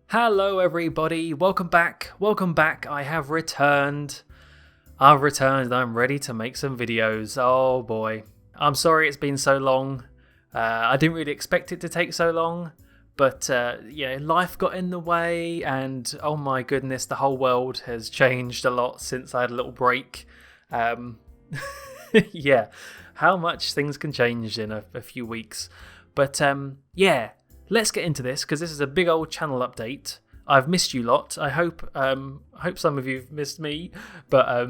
Hello everybody, welcome back. I have returned. I've returned and I'm ready to make some videos. Oh boy. I'm sorry it's been so long. I didn't really expect it to take so long, but life got in the way, and oh my goodness, the whole world has changed a lot since I had a little break. Yeah, how much things can change in a few weeks. But let's get into this, because this is a big old channel update. I've missed you lot. I hope some of you've missed me. But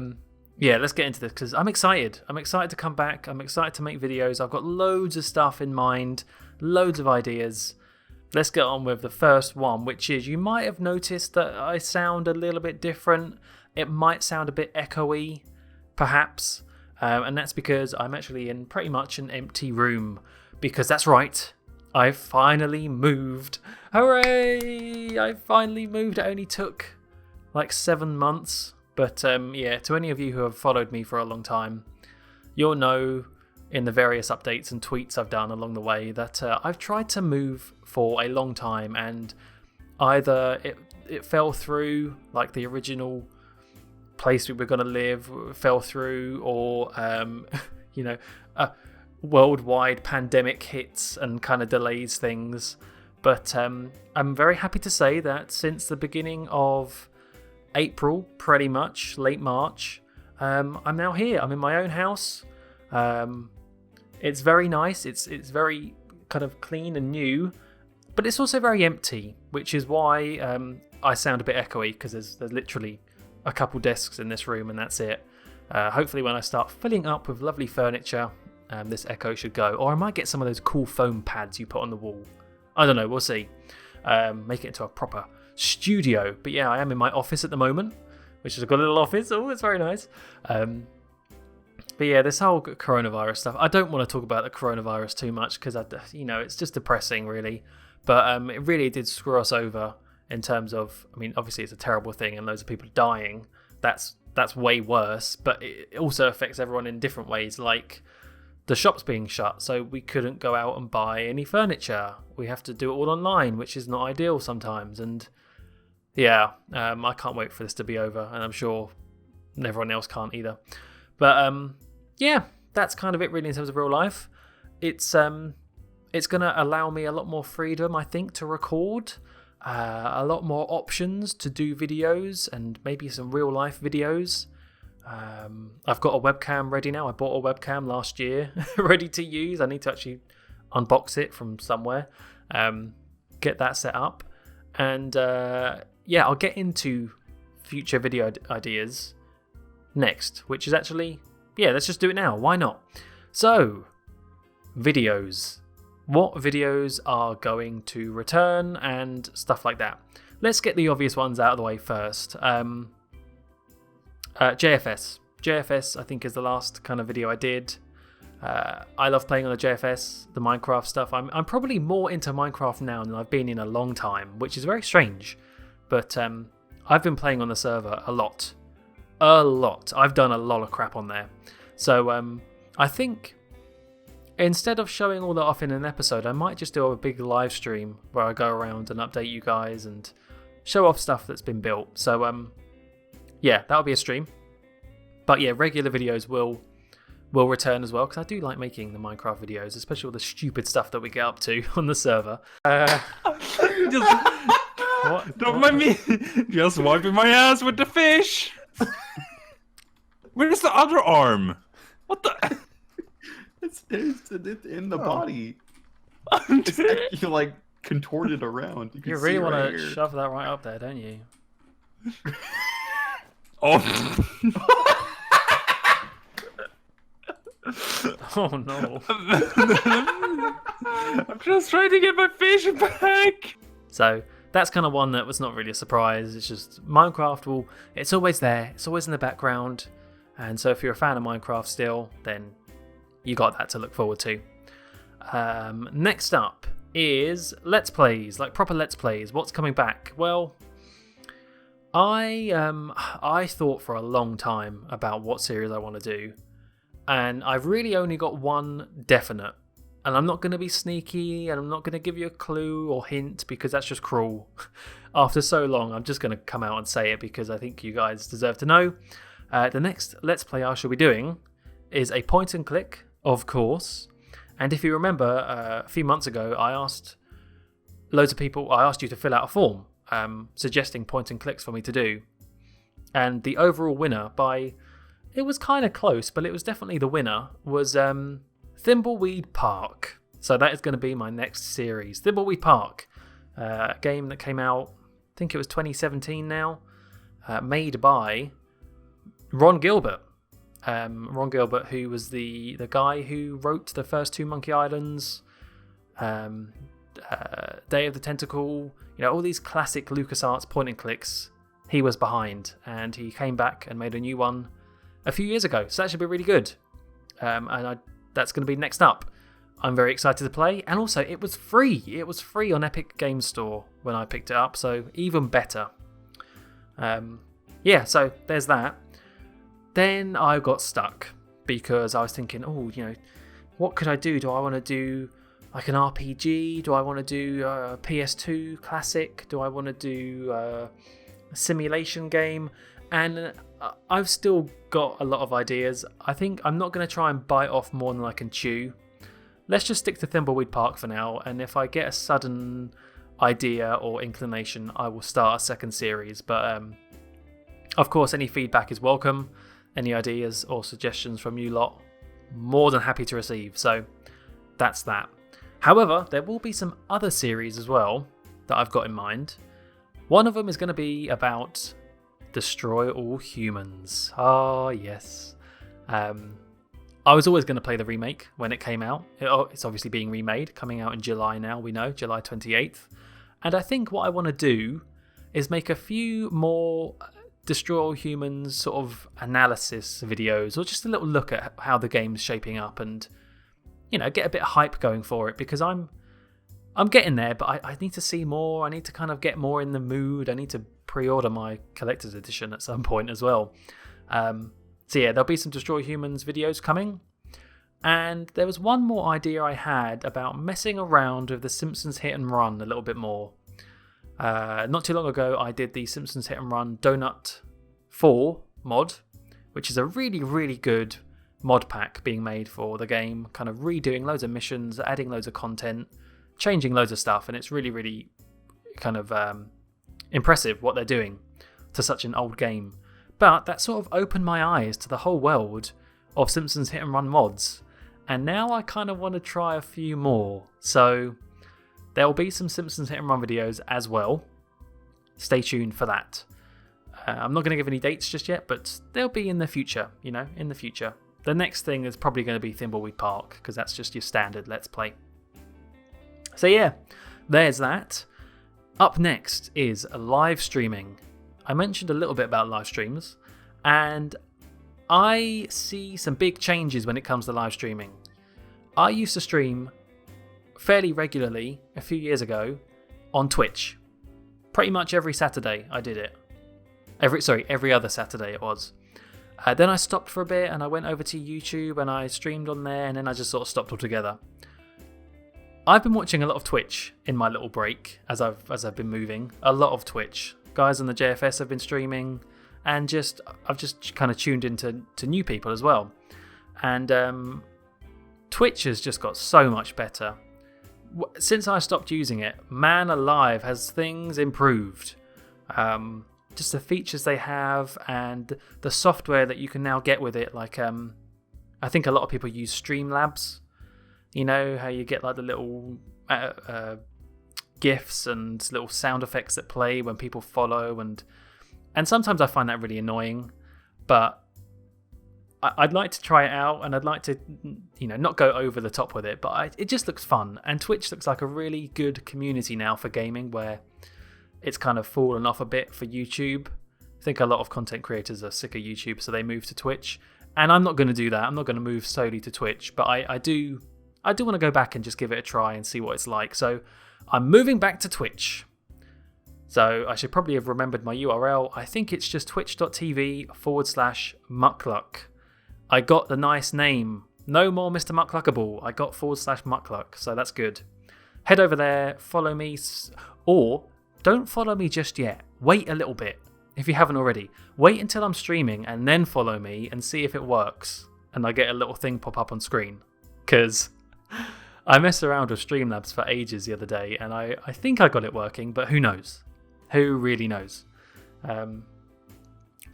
let's get into this, because I'm excited. I'm excited to come back. I'm excited to make videos. I've got loads of stuff in mind, loads of ideas. Let's get on with the first one, which is, you might have noticed that I sound a little bit different. It might sound a bit echoey, perhaps. And that's because I'm actually in pretty much an empty room. Because that's right, I finally moved. Hooray! I finally moved. It only took like 7 months. But to any of you who have followed me for a long time, you'll know in the various updates and tweets I've done along the way that I've tried to move for a long time, and either it fell through, like the original place we were going to live fell through, or a worldwide pandemic hits and kind of delays things. But I'm very happy to say that since the beginning of April, pretty much late March, I'm now here. I'm in my own house. It's very nice. It's very kind of clean and new, but it's also very empty, which is why I sound a bit echoey, because there's literally a couple desks in this room and that's it. Hopefully when I start filling up with lovely furniture, this echo should go. Or I might get some of those cool foam pads you put on the wall. I don't know, we'll see. Make it into a proper studio. But yeah, I am in my office at the moment, which is a good little office. Oh, it's very nice. But yeah, this whole coronavirus stuff, I don't want to talk about the coronavirus too much, because it's just depressing, really. But it really did screw us over in terms of, I mean, obviously it's a terrible thing and loads of people dying. That's way worse, but it also affects everyone in different ways, like the shops being shut, so we couldn't go out and buy any furniture. We have to do it all online, which is not ideal sometimes. And yeah, I can't wait for this to be over, and I'm sure everyone else can't either. But that's kind of it really in terms of real life. It's going to allow me a lot more freedom, I think, to record, a lot more options to do videos, and maybe some real life videos. I've got a webcam ready now. I bought a webcam last year, ready to use. I need to actually unbox it from somewhere, get that set up, and I'll get into future video ideas next, which is actually, let's just do it now. Why not? So, videos. What videos are going to return and stuff like that. Let's get the obvious ones out of the way first. JFS. JFS, I think, is the last kind of video I did. I love playing on the JFS, the Minecraft stuff. I'm probably more into Minecraft now than I've been in a long time, which is very strange. But I've been playing on the server a lot. I've done a lot of crap on there. So I think instead of showing all that off in an episode, I might just do a big live stream where I go around and update you guys and show off stuff that's been built. So that'll be a stream. But yeah, regular videos will return as well, because I do like making the Minecraft videos, especially all the stupid stuff that we get up to on the server. Don't mind me. Just wiping my ass with the fish. Where's the other arm? What the? It's in the body. It's actually like contorted around. You really want to shove that right up there, don't you? Oh. Oh no. I'm just trying to get my fish back. So that's kind of one that was not really a surprise. It's just Minecraft it's always there. It's always in the background. And so if you're a fan of Minecraft still, then you got that to look forward to. Next up is Let's Plays, like proper Let's Plays. What's coming back? Well, I thought for a long time about what series I want to do, and I've really only got one definite And I'm not going to be sneaky, and I'm not going to give you a clue or hint because that's just cruel. After so long, I'm just going to come out and say it because I think you guys deserve to know. The next Let's Play I shall be doing is a point and click, of course. And if you remember, a few months ago, I asked you to fill out a form suggesting point and clicks for me to do. And the overall winner it was kind of close, but it was definitely the winner, was Thimbleweed Park. So that is going to be my next series. Thimbleweed Park, a game that came out, I think it was 2017 now, made by Ron Gilbert. Ron Gilbert, who was the guy who wrote the first two Monkey Islands, Day of the Tentacle, all these classic LucasArts point and clicks, he was behind, and he came back and made a new one a few years ago. So that should be really good. That's going to be next up. I'm very excited to play, and also it was free. It was free on Epic Games Store when I picked it up, so even better. So there's that. Then I got stuck because I was thinking, what could I do? Do I want to do like an RPG? Do I want to do a PS2 classic? Do I want to do a simulation game? And I've still got a lot of ideas. I think I'm not going to try and bite off more than I can chew. Let's just stick to Thimbleweed Park for now, and if I get a sudden idea or inclination, I will start a second series. But of course, any feedback is welcome. Any ideas or suggestions from you lot, more than happy to receive. So that's that. However, there will be some other series as well that I've got in mind. One of them is going to be about Destroy All Humans. Ah, yes. I was always going to play the remake when it came out. It's obviously being remade, coming out in July now, we know, July 28th. And I think what I want to do is make a few more Destroy All Humans sort of analysis videos, or just a little look at how the game's shaping up, and get a bit of hype going for it, because I'm getting there, but I need to see more. I need to kind of get more in the mood. I need to pre-order my collector's edition at some point as well. There'll be some Destroy Humans videos coming. And there was one more idea I had about messing around with the Simpsons Hit and Run a little bit more. Not too long ago, I did the Simpsons Hit and Run Donut 4 mod, which is a really, really good mod pack being made for the game, kind of redoing loads of missions, adding loads of content, changing loads of stuff, and it's really, really kind of impressive what they're doing to such an old game. But that sort of opened my eyes to the whole world of Simpsons Hit and Run mods, and now I kind of want to try a few more. So there will be some Simpsons Hit and Run videos as well. Stay tuned for that. I'm not going to give any dates just yet, but they'll be in the future, in the future. The next thing is probably going to be Thimbleweed Park, because that's just your standard Let's Play. So yeah, there's that. Up next is live streaming. I mentioned a little bit about live streams, and I see some big changes when it comes to live streaming. I used to stream fairly regularly a few years ago on Twitch. Pretty much every Saturday I did it. Every other Saturday it was. Then I stopped for a bit and I went over to YouTube and I streamed on there, and then I just sort of stopped altogether. I've been watching a lot of Twitch in my little break as I've been moving. A lot of Twitch. Guys on the JFS have been streaming, and I've just kind of tuned into new people as well. And Twitch has just got so much better. Since I stopped using it, man alive, has things improved. Just the features they have and the software that you can now get with it. Like, I think a lot of people use Streamlabs. You know, how you get like the little GIFs and little sound effects that play when people follow. And sometimes I find that really annoying. But I'd like to try it out, and I'd like to, not go over the top with it. But it just looks fun. And Twitch looks like a really good community now for gaming, where it's kind of fallen off a bit for YouTube. I think a lot of content creators are sick of YouTube, so they move to Twitch. And I'm not going to do that. I'm not going to move solely to Twitch, but I do want to go back and just give it a try and see what it's like. So I'm moving back to Twitch. So I should probably have remembered my URL. I think it's just twitch.tv/muckluck. I got the nice name No more Mr. Muckluckable. I got /Muckluck, so that's good. Head over there, follow me, or don't follow me just yet. Wait a little bit, if you haven't already. Wait until I'm streaming and then follow me and see if it works and I get a little thing pop up on screen. Because I messed around with Streamlabs for ages the other day and I think I got it working, but who knows? Who really knows? But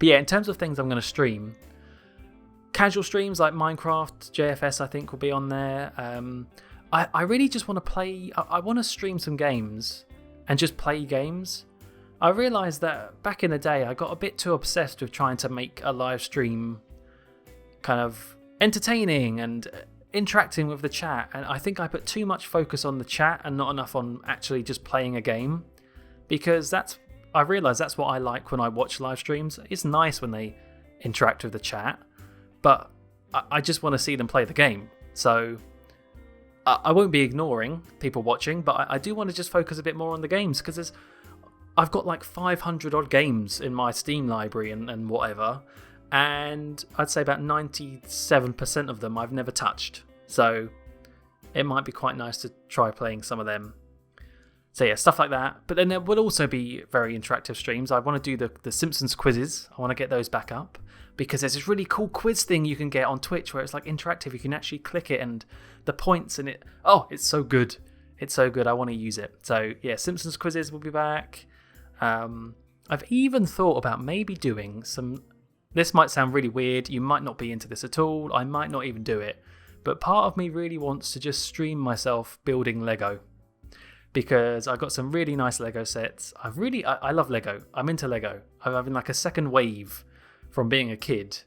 yeah, in terms of things I'm going to stream, casual streams like Minecraft, JFS I think will be on there. I really just want to play, I want to stream some games and just play games. I realised that back in the day I got a bit too obsessed with trying to make a live stream kind of entertaining and interacting with the chat, and I think I put too much focus on the chat and not enough on actually just playing a game, because I realised that's what I like when I watch live streams. It's nice when they interact with the chat, but I just want to see them play the game. So I won't be ignoring people watching, but I do want to just focus a bit more on the games, because I've got like 500 odd games in my Steam library and whatever, and I'd say about 97% of them I've never touched. So it might be quite nice to try playing some of them. So yeah, stuff like that. But then there will also be very interactive streams. I want to do the Simpsons quizzes. I want to get those back up, because there's this really cool quiz thing you can get on Twitch where it's like interactive. You can actually click it and the points in it. Oh, it's so good. It's so good. I want to use it. So yeah, Simpsons quizzes will be back. I've even thought about maybe doing some... This might sound really weird. You might not be into this at all. I might not even do it. But part of me really wants to just stream myself building Lego, because I got some really nice Lego sets. I love Lego. I'm into Lego. I'm having like a second wave from being a kid.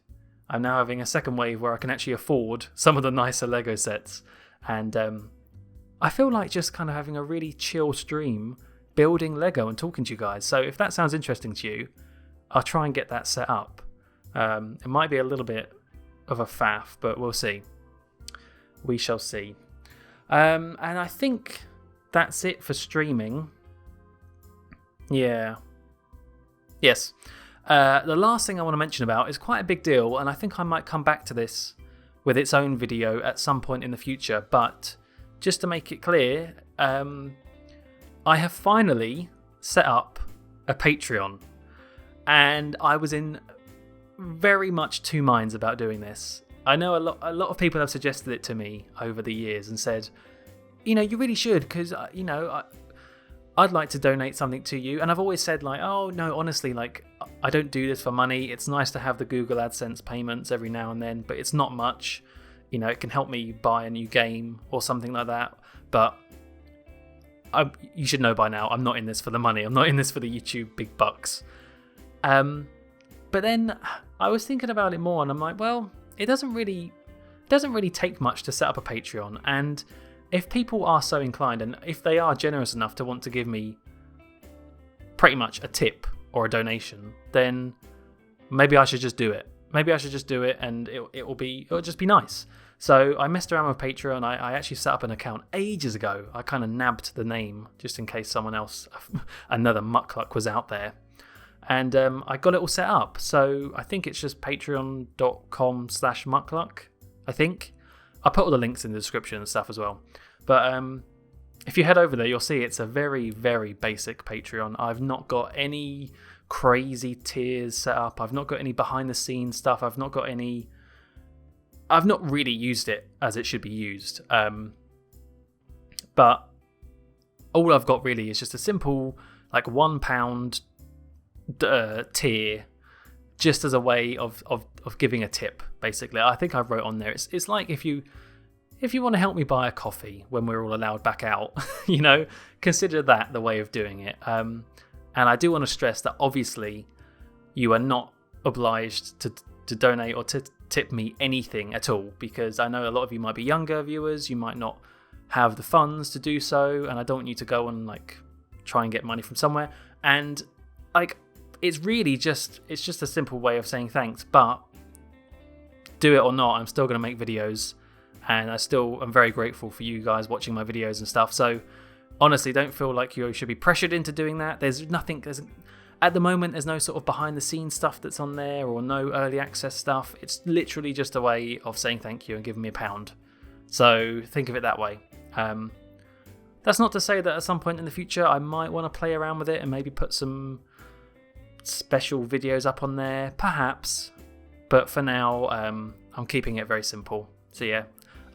I'm now having a second wave where I can actually afford some of the nicer Lego sets. And I feel like just kind of having a really chill stream building Lego and talking to you guys. So if that sounds interesting to you, I'll try and get that set up. It might be a little bit of a faff, but we'll see. We shall see. And I think that's it for streaming. Yeah. Yes. The last thing I want to mention about is quite a big deal, and I think I might come back to this with its own video at some point in the future. But just to make it clear, I have finally set up a Patreon, and I was in very much two minds about doing this. I know a lot of people have suggested it to me over the years and said, you really should, because I'd like to donate something to you. And I've always said, like, oh no, honestly, like, I don't do this for money. It's nice to have the Google AdSense payments every now and then, but it's not much. It can help me buy a new game or something like that. But you should know by now, I'm not in this for the money. I'm not in this for the YouTube big bucks. But then I was thinking about it more, and I'm like, well, it doesn't really take much to set up a Patreon. And if people are so inclined, and if they are generous enough to want to give me pretty much a tip or a donation, then maybe I should just do it. Maybe I should just do it, and it'll just be nice. So I messed around with Patreon. I actually set up an account ages ago. I kind of nabbed the name just in case someone else, another Muckluck, was out there. And I got it all set up. So I think it's just patreon.com/Muckluck, I think. I'll put all the links in the description and stuff as well. But if you head over there, you'll see it's a very, very basic Patreon. I've not got any crazy tiers set up. I've not got any behind the scenes stuff. I've not really used it as it should be used. But all I've got really is just a simple like £1 tier, just as a way of giving a tip, basically. I think I wrote on there, it's like if you want to help me buy a coffee when we're all allowed back out, consider that the way of doing it. And I do want to stress that obviously you are not obliged to donate or to tip me anything at all, because I know a lot of you might be younger viewers, you might not have the funds to do so, and I don't want you to go and like try and get money from somewhere. And like, it's just a simple way of saying thanks. But do it or not, I'm still going to make videos, and I still am very grateful for you guys watching my videos and stuff. So honestly, don't feel like you should be pressured into doing that. There's At the moment, there's no sort of behind the scenes stuff that's on there or no early access stuff. It's literally just a way of saying thank you and giving me £1. So think of it that way. That's not to say that at some point in the future I might want to play around with it and maybe put some special videos up on there, perhaps. But for now, I'm keeping it very simple. So yeah,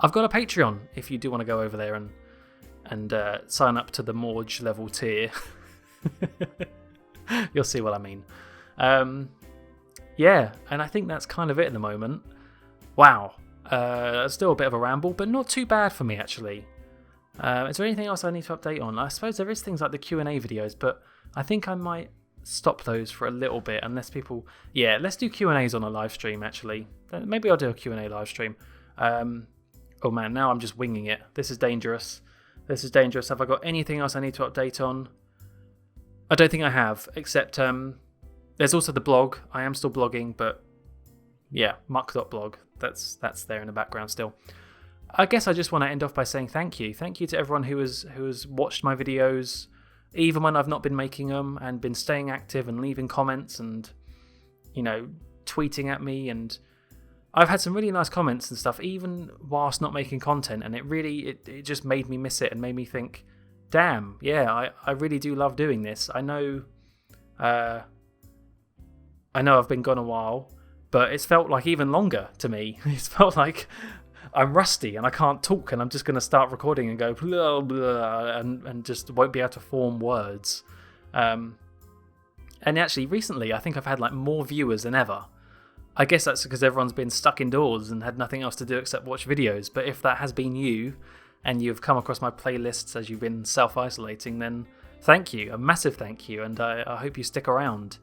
I've got a Patreon if you do want to go over there and sign up to the Morge level tier. You'll see what I mean. Yeah, and I think that's kind of it at the moment. Wow. Still a bit of a ramble, but not too bad for me, actually. Is there anything else I need to update on? I suppose there is things like the Q&A videos, but I think I might stop those for a little bit, unless people... Yeah, let's do Q&As on a live stream, actually. Maybe I'll do a Q&A live stream. Oh man, now I'm just winging it. This is dangerous. This is dangerous. Have I got anything else I need to update on? I don't think I have, except there's also the blog. I am still blogging, but yeah, muck.blog. That's there in the background still. I guess I just want to end off by saying thank you. Thank you to everyone who has watched my videos, even when I've not been making them, and been staying active and leaving comments and, you know, tweeting at me. And I've had some really nice comments and stuff, even whilst not making content, and it just made me miss it and made me think, damn, yeah, I really do love doing this. I know I've been gone a while, but it's felt like even longer to me. It's felt like I'm rusty and I can't talk, and I'm just going to start recording and go blah, blah, and just won't be able to form words. And actually, recently, I think I've had like more viewers than ever. I guess that's because everyone's been stuck indoors and had nothing else to do except watch videos. But if that has been you, and you've come across my playlists as you've been self-isolating, then thank you, a massive thank you, and I hope you stick around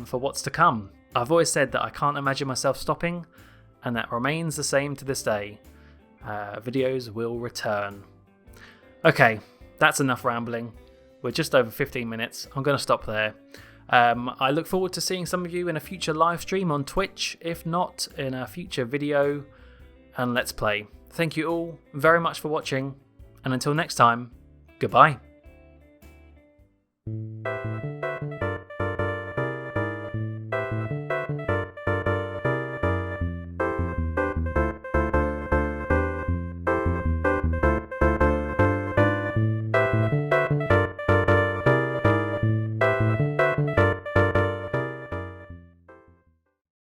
for what's to come. I've always said that I can't imagine myself stopping, and that remains the same to this day. Videos will return. Okay, that's enough rambling. We're just over 15 minutes. I'm going to stop there. I look forward to seeing some of you in a future live stream on Twitch, if not in a future video and Let's Play. Thank you all very much for watching, and until next time, goodbye.